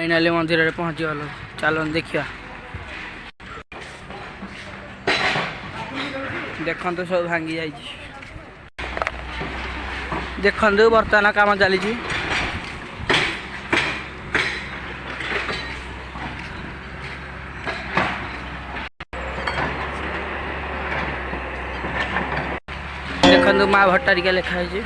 Finally मंदिर में पहुँची गल। चलो देखिए देखु सब भांगी जा देखु बर्तमान काम चली देखु माँ भट्टारिका लिखाई।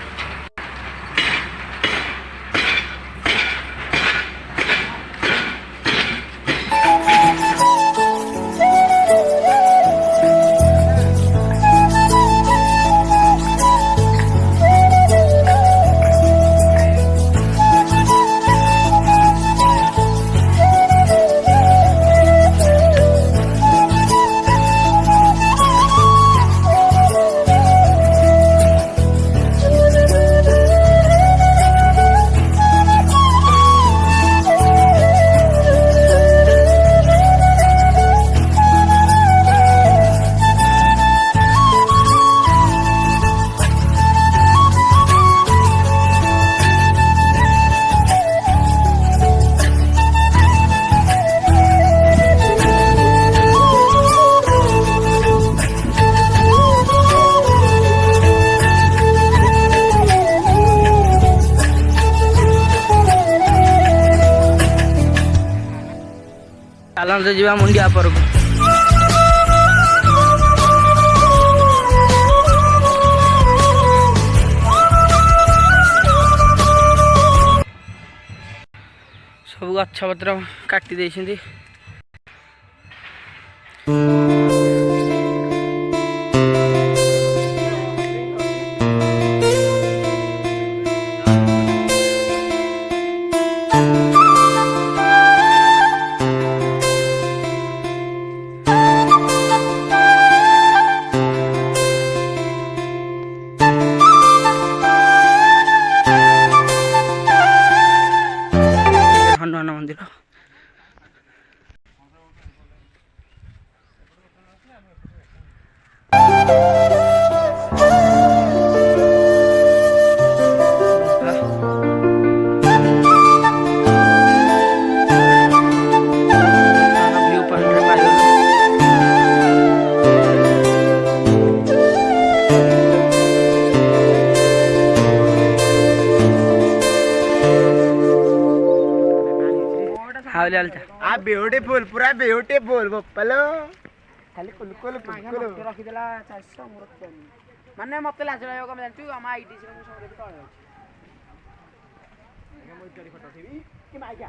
चलन से जीवा मुंडिया पर सब गछ पत्र काटी देइछिंदी। हनुमान मंदिर आ ब्यूटीफुल पूरा ब्यूटीफुल बप्पलो खाली कुल कुल कुल रखी देला 400 मोर माने मते लाज लागो कम जानछु हम आईडी से मु सब तळे अछि एगे मु इटरी फोटो थेबी कि माइका